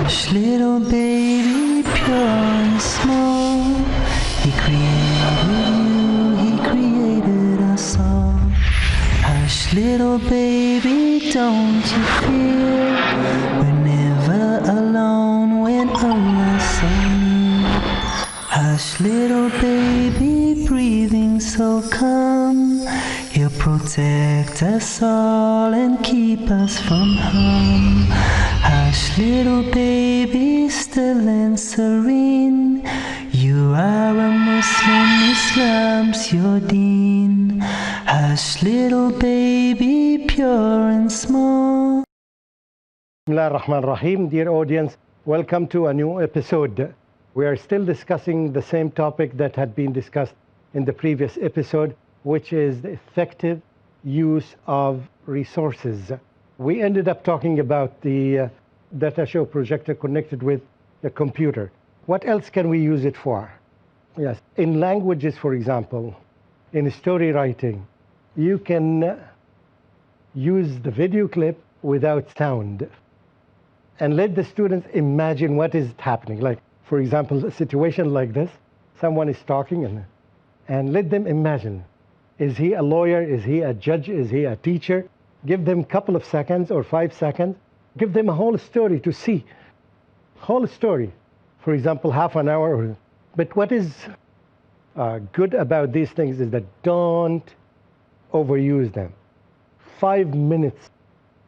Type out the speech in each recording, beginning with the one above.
Hush, little baby, pure and small. He created you, he created us all. Hush, little baby, don't you fear. We're never alone when Allah's so near. Hush, little baby, breathing so calm. He'll protect us all and keep us from harm. Hush, little baby, still and serene. You are a Muslim, Islam's your deen. Hush, little baby, pure and small. Bismillah ar-Rahman ar-Rahim. Dear audience, welcome to a new episode. We are still discussing the same topic that had been discussed in the previous episode, which is the effective use of resources. We ended up talking about the data show projector connected with the computer. What else can we use it for? Yes, in languages, for example, in story writing, you can use the video clip without sound and let the students imagine what is happening. Like, for example, a situation like this, someone is talking and let them imagine. Is he a lawyer? Is he a judge? Is he a teacher? Give them a couple of seconds or 5 seconds. Give them a whole story to see. Whole story. For example, half an hour. But what is good about these things is that don't overuse them. 5 minutes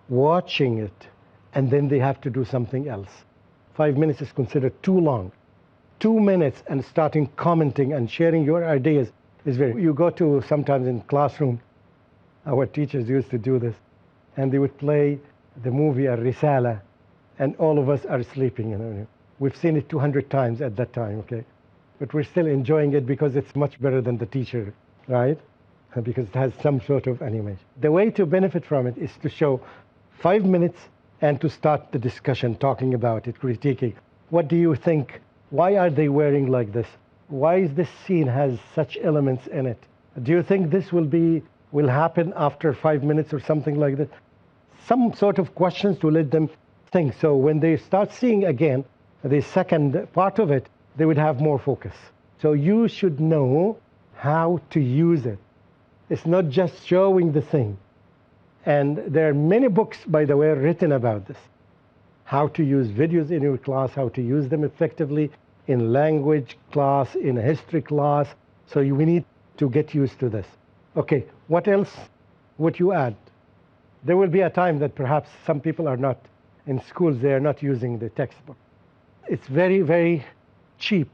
watching it, and then they have to do something else. 5 minutes is considered too long. 2 minutes and starting commenting and sharing your ideas is very. You go to sometimes in classroom, our teachers used to do this, and they would play the movie Al-Risala, and all of us are sleeping. You know. We've seen it 200 times at that time, okay? But we're still enjoying it because it's much better than the teacher, right? Because it has some sort of animation. The way to benefit from it is to show 5 minutes and to start the discussion, talking about it, critiquing. What do you think? Why are they wearing like this? Why is this scene has such elements in it? Do you think this will happen after 5 minutes or something like that? Some sort of questions to let them think. So when they start seeing again the second part of it, they would have more focus. So you should know how to use it. It's not just showing the thing. And there are many books, by the way, written about this. How to use videos in your class, how to use them effectively in language class, in a history class. So we need to get used to this. Okay, what else would you add? There will be a time that perhaps some people are not in schools, they are not using the textbook. It's very, very cheap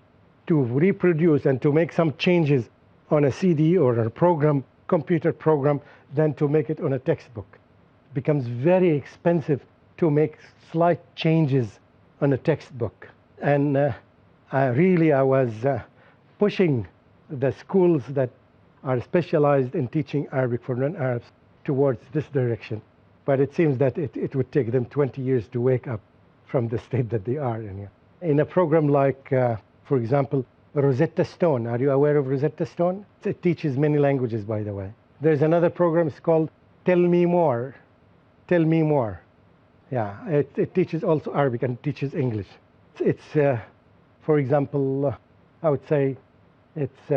to reproduce and to make some changes on a CD or a program, computer program, than to make it on a textbook. It becomes very expensive to make slight changes on a textbook. And I was pushing the schools that are specialized in teaching Arabic for non-Arabs towards this direction. But it seems that it would take them 20 years to wake up from the state that they are in. In a program like, for example, Rosetta Stone. Are you aware of Rosetta Stone? It teaches many languages, by the way. There's another program, it's called Tell Me More. Tell Me More. Yeah, it teaches also Arabic and teaches English. It's for example, I would say it's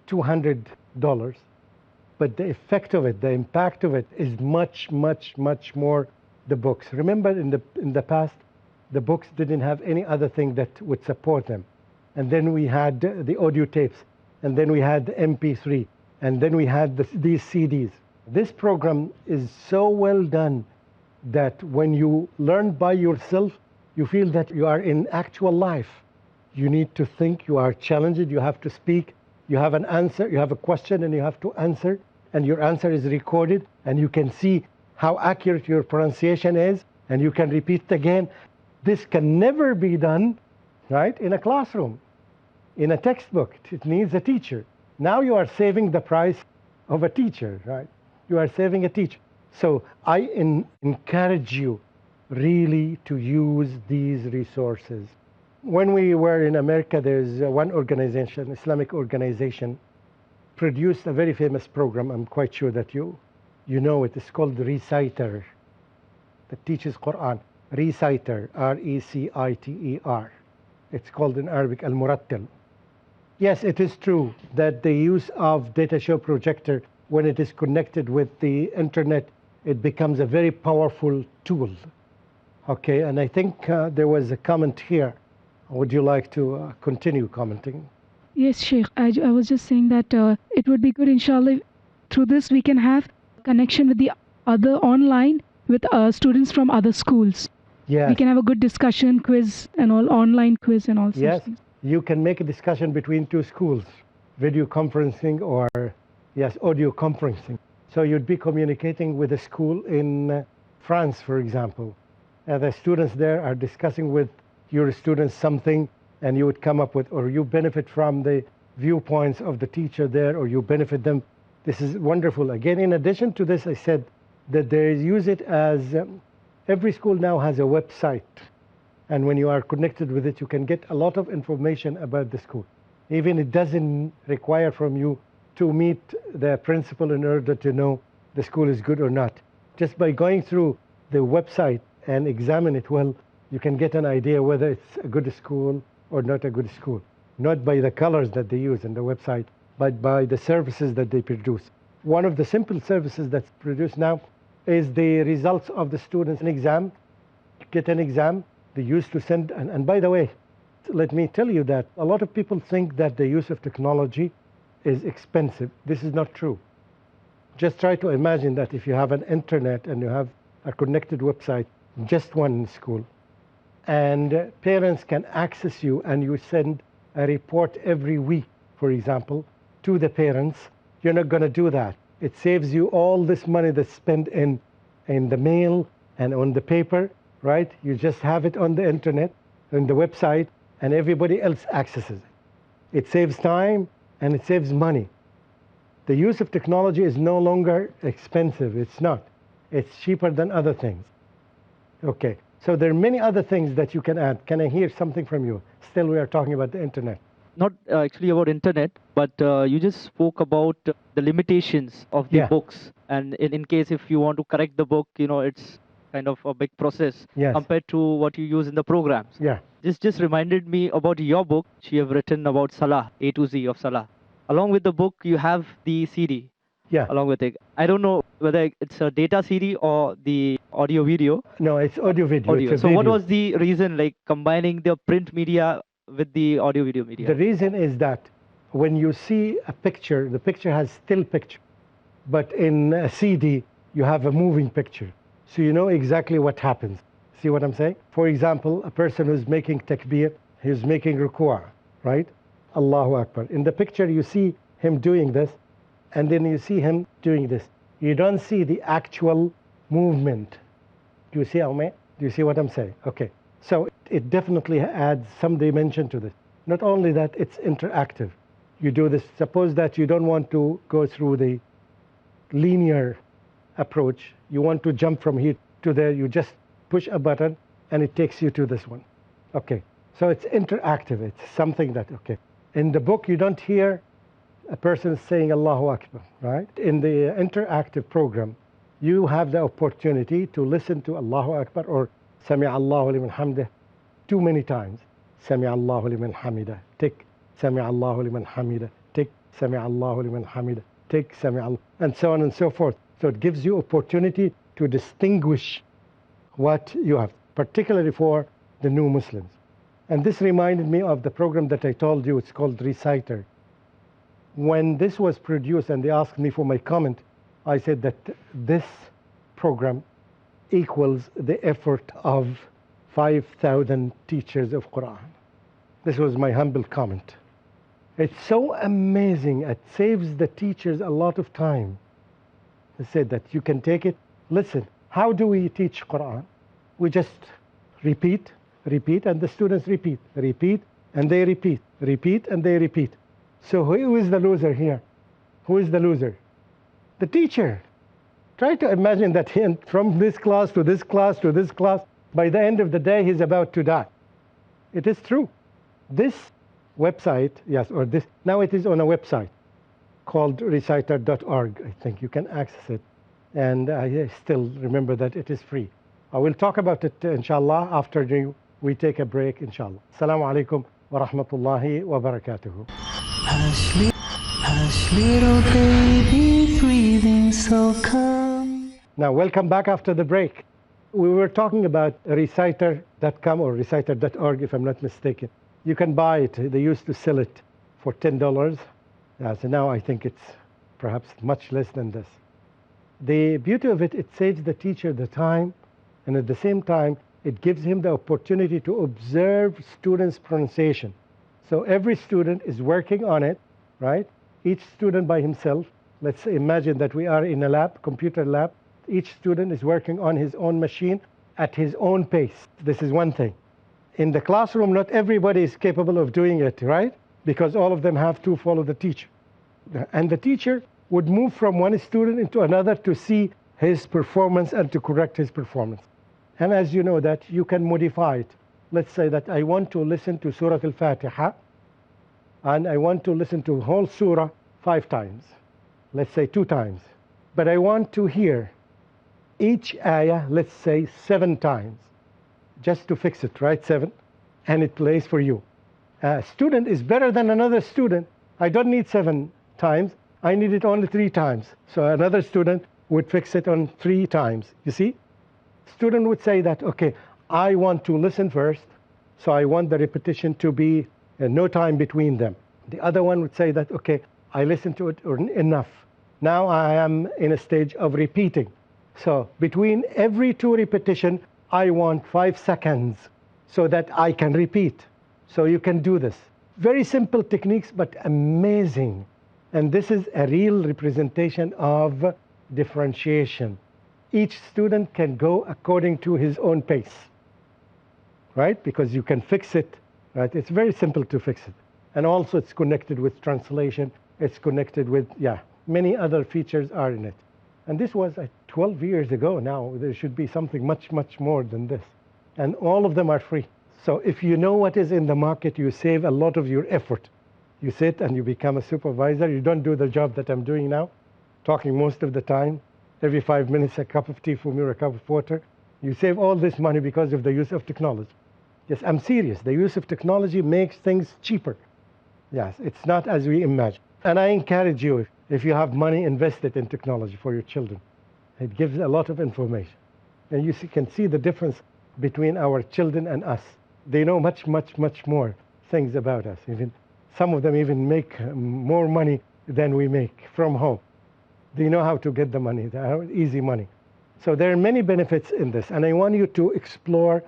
$200. But the effect of it, the impact of it is much, much, much more the books. Remember in the past, the books didn't have any other thing that would support them. And then we had the audio tapes, and then we had the MP3, and then we had these CDs. This program is so well done that when you learn by yourself, you feel that you are in actual life. You need to think, you are challenged, you have to speak, you have an answer, you have a question and you have to answer, and your answer is recorded, and you can see how accurate your pronunciation is, and you can repeat it again. This can never be done, right, in a classroom, in a textbook. It needs a teacher. Now you are saving the price of a teacher, right? You are saving a teacher. So I encourage you really to use these resources. When we were in America, there's one organization, Islamic organization, produced a very famous program. I'm quite sure that you know it. It's called the Reciter, that teaches Quran. Reciter, R-E-C-I-T-E-R. It's called in Arabic al-Murattil. Yes, it is true that the use of data show projector, when it is connected with the internet, it becomes a very powerful tool. Okay, and I think there was a comment here. Would you like to continue commenting? Yes, Sheikh. I was just saying that it would be good, inshallah, through this we can have connection with the other online with students from other schools. Yes. We can have a good discussion, quiz, and all online quiz and all such Yes, things. you can make a discussion between two schools, video conferencing or, yes, audio conferencing. So you'd be communicating with a school in France, for example. The students there are discussing with your students something, and you would come up with, or you benefit from the viewpoints of the teacher there, or you benefit them. This is wonderful. Again, in addition to this, I said that they use it as, every school now has a website. And when you are connected with it, you can get a lot of information about the school. Even it doesn't require from you to meet the principal in order to know the school is good or not. Just by going through the website and examine it well, you can get an idea whether it's a good school or not a good school. Not by the colors that they use in the website, but by the services that they produce. One of the simple services that's produced now is the results of the students' exam. Get an exam, they used to send, and by the way, let me tell you that a lot of people think that the use of technology is expensive. This is not true. Just try to imagine that if you have an internet and you have a connected website, just one in school, and parents can access you and you send a report every week, for example, to the parents, you're not going to do that. It saves you all this money that's spent in the mail and on the paper, right? You just have it on the internet, on the website, and everybody else accesses it. It saves time and it saves money. The use of technology is no longer expensive. It's not. It's cheaper than other things. Okay, so there are many other things that you can add. Can I hear something from you? Still, we are talking about the internet. Not actually about internet, but you just spoke about the limitations of the books. And in case if you want to correct the book, it's kind of a big process compared to what you use in the programs. Yeah. This just reminded me about your book. You have written about Salah, A to Z of Salah. Along with the book, you have the CD. Yeah. Along with it. I don't know whether it's a data CD or the audio video. No, it's audio video. Audio. So what was the reason, like combining the print media with the audio video media? The reason is that when you see a picture, the picture has still picture. But in a CD, you have a moving picture. So you know exactly what happens. See what I'm saying? For example, a person who's making takbir, he's making ruku'ah, right? Allahu Akbar. In the picture, you see him doing this, and then you see him doing this. You don't see the actual movement. Do you see, Almay? Do you see what I'm saying? Okay. So it definitely adds some dimension to this. Not only that, it's interactive. You do this, suppose that you don't want to go through the linear approach. You want to jump from here to there. You just push a button and it takes you to this one. Okay. So it's interactive. It's something that, okay. In the book, you don't hear a person saying Allahu Akbar, right? In the interactive program, you have the opportunity to listen to Allahu Akbar or Sami Allahu liman hamdah too many times. Sami Allahu liman hamida. Take Sami Allahu liman hamida. Take Sami Allahu liman hamida. Take Sami Allah, and so on and so forth. So it gives you opportunity to distinguish what you have, particularly for the new Muslims. And this reminded me of the program that I told you, it's called Reciter. When this was produced and they asked me for my comment, I said that this program equals the effort of 5,000 teachers of Quran. This was my humble comment. It's so amazing. It saves the teachers a lot of time. I said that you can take it. Listen, how do we teach Quran? We just repeat, and the students repeat, and they repeat, and they repeat. So who is the loser here? Who is the loser? The teacher. Try to imagine that from this class to this class to this class, by the end of the day, he's about to die. It is true. This website, yes, or this, now it is on a website called reciter.org. I think you can access it. And I still remember that it is free. I will talk about it, inshallah, after we take a break, inshallah. Assalamu alaikum wa rahmatullahi wa barakatuhu. Hush, little baby, breathing so calm. Now, welcome back after the break. We were talking about reciter.com or reciter.org, if I'm not mistaken. You can buy it. They used to sell it for $10. So now I think it's perhaps much less than this. The beauty of it, it saves the teacher the time, and at the same time, it gives him the opportunity to observe students' pronunciation. So every student is working on it, right? Each student by himself. Let's imagine that we are in a lab, computer lab. Each student is working on his own machine at his own pace. This is one thing. In the classroom, not everybody is capable of doing it, right? Because all of them have to follow the teacher. And the teacher would move from one student into another to see his performance and to correct his performance. And as you know that, you can modify it. Let's say that I want to listen to Surah Al-Fatiha, and I want to listen to whole surah 5 times. Let's say 2 times. But I want to hear each ayah, let's say 7 times. Just to fix it, right? 7. And it plays for you. A student is better than another student. I don't need 7 times. I need it only 3 times. So another student would fix it on 3 times. You see? Student would say that, okay, I want to listen first, so I want the repetition to be no time between them. The other one would say that, okay, I listened to it enough. Now I am in a stage of repeating. So between every 2 repetition, I want 5 seconds so that I can repeat. So you can do this. Very simple techniques, but amazing. And this is a real representation of differentiation. Each student can go according to his own pace, right? Because you can fix it, right? It's very simple to fix it. And also it's connected with translation. It's connected with, many other features are in it. And this was 12 years ago now. There should be something much, much more than this. And all of them are free. So if you know what is in the market, you save a lot of your effort. You sit and you become a supervisor. You don't do the job that I'm doing now, talking most of the time. Every 5 minutes, a cup of tea for me or a cup of water. You save all this money because of the use of technology. Yes, I'm serious. The use of technology makes things cheaper. Yes, it's not as we imagine. And I encourage you, if you have money, invest it in technology for your children. It gives a lot of information. And you can see the difference between our children and us. They know much, much, much more things about us. Even some of them even make more money than we make from home. They know how to get the money, the easy money. So there are many benefits in this. And I want you to explore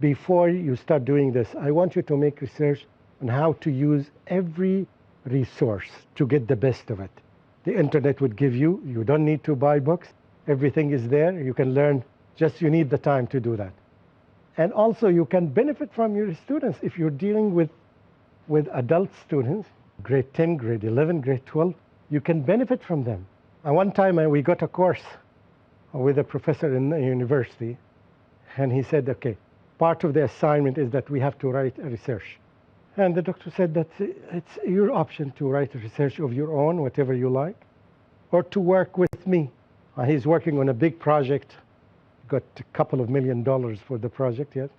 before you start doing this. I want you to make research on how to use every resource to get the best of it. The internet would give you don't need to buy books. Everything is there. You can learn, just you need the time to do that. And also you can benefit from your students. If you're dealing with adult students, grade 10, grade 11, grade 12, you can benefit from them. And one time we got a course with a professor in the university, and he said, okay, part of the assignment is that we have to write a research. And the doctor said that it's your option to write a research of your own, whatever you like, or to work with me. He's working on a big project, got a couple of $1 million for the project, yes.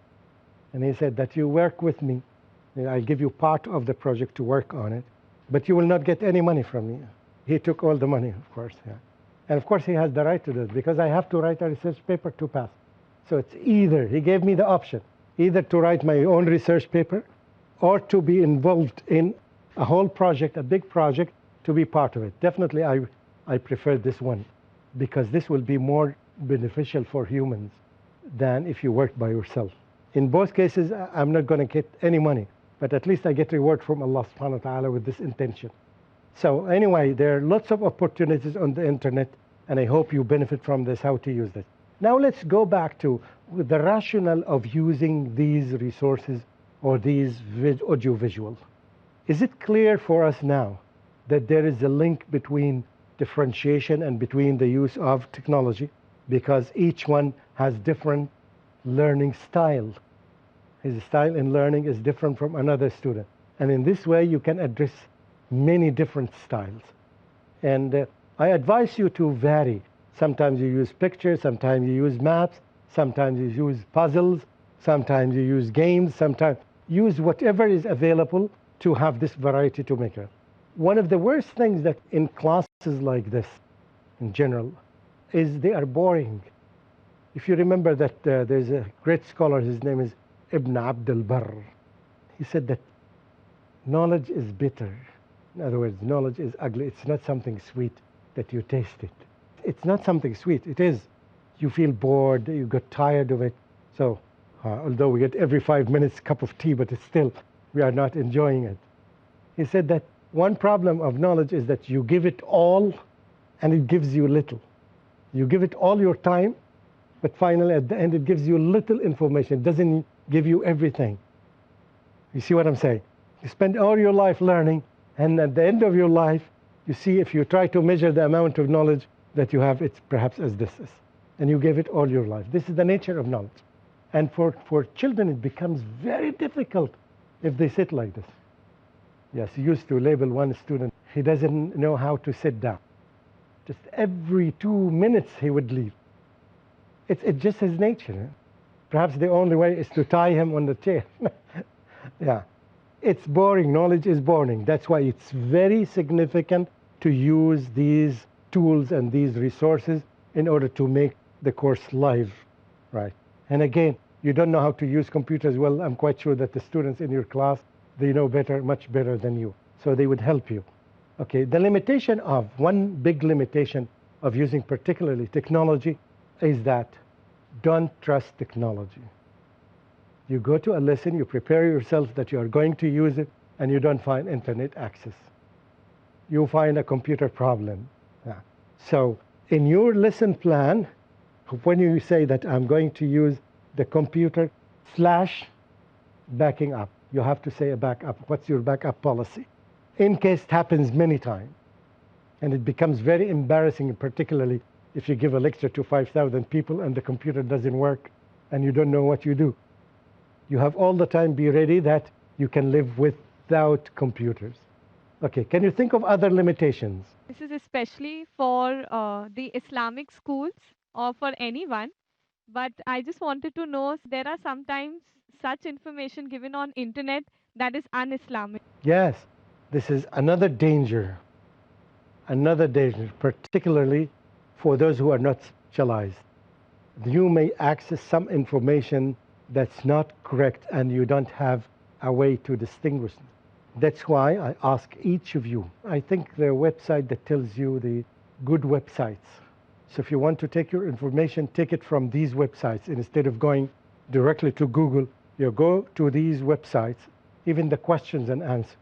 And he said that you work with me. I'll give you part of the project to work on it, but you will not get any money from me. He took all the money, of course, And of course he has the right to do it, because I have to write a research paper to pass. So it's either, he gave me the option, either to write my own research paper or to be involved in a whole project, a big project, to be part of it. Definitely I prefer this one, because this will be more beneficial for humans than if you work by yourself. In both cases, I'm not going to get any money, but at least I get reward from Allah subhanahu wa ta'ala with this intention. So anyway, there are lots of opportunities on the internet, and I hope you benefit from this, how to use this. Now let's go back to the rationale of using these resources or these audiovisuals. Is it clear for us now that there is a link between differentiation and between the use of technology? Because each one has different learning style. His style in learning is different from another student. And in this way, you can address many different styles. And I advise you to vary. Sometimes you use pictures, sometimes you use maps, sometimes you use puzzles, sometimes you use games, sometimes use whatever is available to have this variety to make it. One of the worst things that in classes like this, in general, is they are boring. If you remember that there's a great scholar, his name is Ibn Abd al-Barr. He said that knowledge is bitter. In other words, knowledge is ugly. It's not something sweet that you taste it. It's not something sweet. It is. You feel bored, you get tired of it. So, although we get every 5 minutes a cup of tea, but it's still, we are not enjoying it. He said that one problem of knowledge is that you give it all and it gives you little. You give it all your time, but finally at the end it gives you little information. It doesn't give you everything. You see what I'm saying? You spend all your life learning, and at the end of your life, you see if you try to measure the amount of knowledge that you have, it's perhaps as this is. And you gave it all your life. This is the nature of knowledge. And for children, it becomes very difficult if they sit like this. Yes, he used to label one student, he doesn't know how to sit down. Just every 2 minutes he would leave. It's just his nature. Eh? Perhaps the only way is to tie him on the chair. Yeah, it's boring. Knowledge is boring. That's why it's very significant to use these tools and these resources in order to make the course live, right? And again, you don't know how to use computers well. I'm quite sure that the students in your class, they know better, much better than you. So they would help you. Okay, the limitation of, one big limitation of using particularly technology is that don't trust technology. You go to a lesson, you prepare yourself that you are going to use it, and you don't find internet access. You find a computer problem. Yeah. So in your lesson plan, when you say that I'm going to use the computer / backing up, you have to say a backup. What's your backup policy? In case it happens many times, and it becomes very embarrassing, particularly if you give a lecture to 5,000 people and the computer doesn't work and you don't know what you do. You have all the time be ready that you can live without computers. Okay, can you think of other limitations? This is especially for the Islamic schools or for anyone. But I just wanted to know, there are sometimes such information given on internet that is un-Islamic. Yes, this is another danger, particularly for those who are not specialized. You may access some information that's not correct and you don't have a way to distinguish them. That's why I ask each of you, I think the website that tells you the good websites. So if you want to take your information, take it from these websites. Instead of going directly to Google, you go to these websites, even the questions and answers.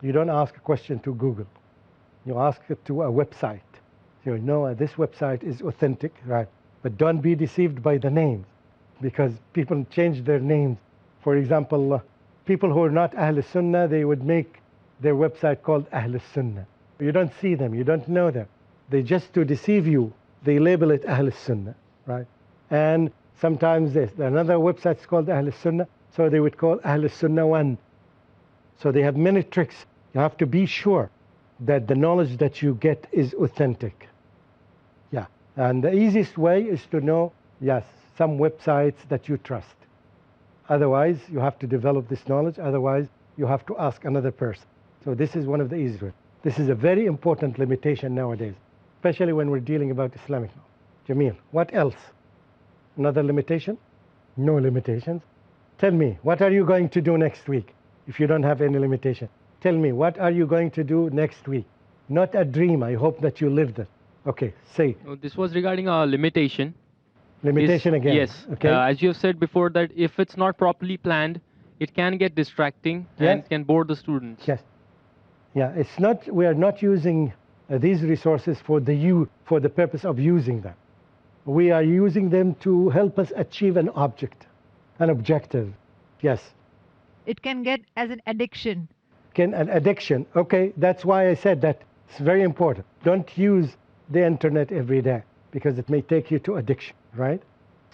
You don't ask a question to Google. You ask it to a website. You know this website is authentic, right? But don't be deceived by the names, because people change their names. For example, people who are not Ahl Sunnah, they would make their website called Ahl Sunnah. You don't see them, you don't know them. They just to deceive you, they label it Ahl Sunnah, right? And sometimes there's another website called Ahl Sunnah, so they would call Ahl Sunnah 1. So they have many tricks. You have to be sure that the knowledge that you get is authentic. Yeah, and the easiest way is to know, yes, some websites that you trust. Otherwise, you have to develop this knowledge. Otherwise, you have to ask another person. So this is one of the easiest ways. This is a very important limitation nowadays, especially when we're dealing about Islamic law. Jamil, what else? Another limitation? No limitations. Tell me, what are you going to do next week if you don't have any limitation? Tell me, what are you going to do next week? Not a dream. I hope that you live that. Okay, say. This was regarding a limitation. Limitation again. Yes. Okay. As you have said before, that if it's not properly planned, it can get distracting and can bore the students. Yes. Yeah, it's not. We are not using these resources for the purpose of using them. We are using them to help us achieve an objective. Yes. It can get as an addiction. An addiction. Okay, that's why I said that it's very important. Don't use the internet every day, because it may take you to addiction, right?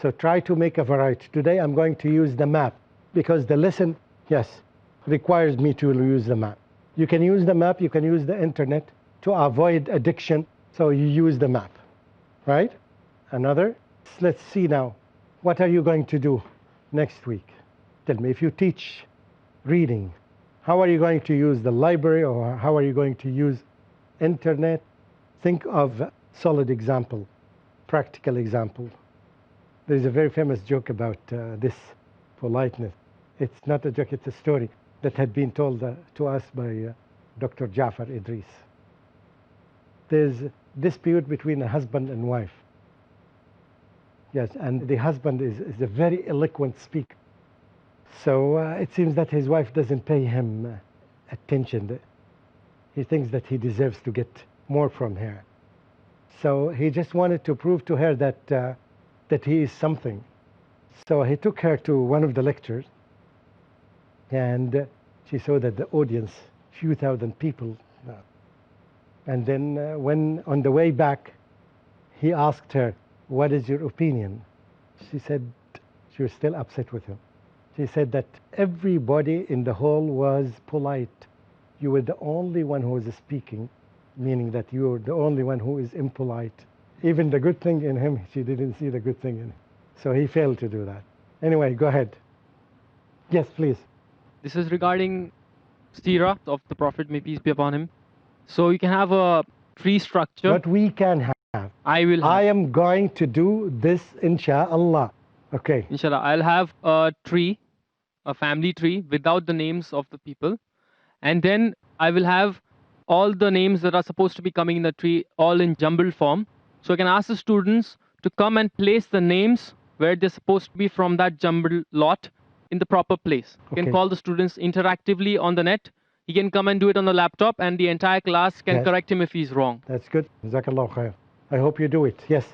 So try to make a variety. Today I'm going to use the map, because the lesson, yes, requires me to use the map. You can use the map, you can use the internet to avoid addiction, so you use the map, right? Another, let's see now. what are you going to do next week? Tell me, if you teach reading, how are you going to use the library, or how are you going to use internet? Think of solid example, practical example. There's a very famous joke about this politeness. It's not a joke, it's a story that had been told to us by Dr. Jafar Idris. There's a dispute between a husband and wife. Yes, and the husband is a very eloquent speaker. So it seems that his wife doesn't pay him attention. He thinks that he deserves to get more from her. So he just wanted to prove to her that, that he is something. So he took her to one of the lectures, and she saw that the audience, few thousand people. And then when on the way back, he asked her, "What is your opinion?" She said, she was still upset with him. She said that everybody in the hall was polite. You were the only one who was speaking, meaning that you were the only one who is impolite. Even the good thing in him, she didn't see the good thing in him. So he failed to do that. Anyway, go ahead. Yes, please. This is regarding Sirah of the Prophet, may peace be upon him. So you can have a tree structure. What we can have. I will have. I am going to do this, inshallah. Okay. Inshallah, I'll have a tree, a family tree without the names of the people. And then I will have all the names that are supposed to be coming in the tree all in jumbled form. So I can ask the students to come and place the names where they're supposed to be from that jumbled lot in the proper place. You can call the students interactively on the net. He can come and do it on the laptop, and the entire class can correct him if he's wrong. That's good. Jazakallah khair. I hope you do it. Yes.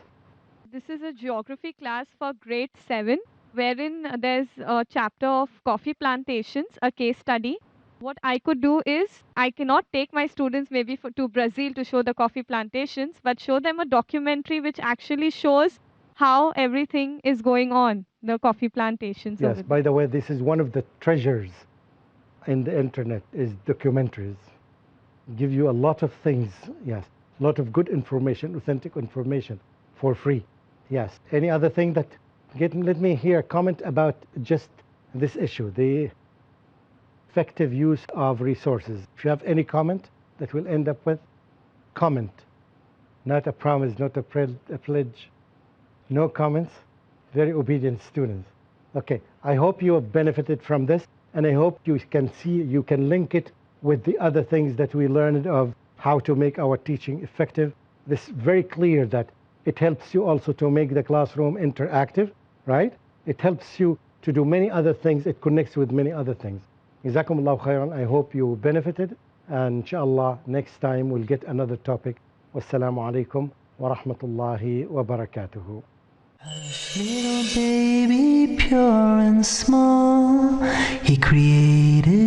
This is a geography class for grade 7, wherein there's a chapter of coffee plantations, a case study. What I could do is, I cannot take my students maybe to Brazil to show the coffee plantations, but show them a documentary which actually shows how everything is going on, the coffee plantations. Yes, by the way, this is one of the treasures in the internet, is documentaries. Give you a lot of things, yes, a lot of good information, authentic information for free. Yes. Any other thing that, let me hear a comment about just this issue, the effective use of resources. If you have any comment that we'll end up with, comment. Not a promise, not a pledge. No comments. Very obedient students. Okay, I hope you have benefited from this, and I hope you can see, you can link it with the other things that we learned of how to make our teaching effective. This is very clear that it helps you also to make the classroom interactive, right? It helps you to do many other things. It connects with many other things. Jazakumullahu khairan. I hope you benefited. And inshallah, next time we'll get another topic. Wassalamu alaikum wa rahmatullahi wa barakatuhu. Little baby, pure and small, he created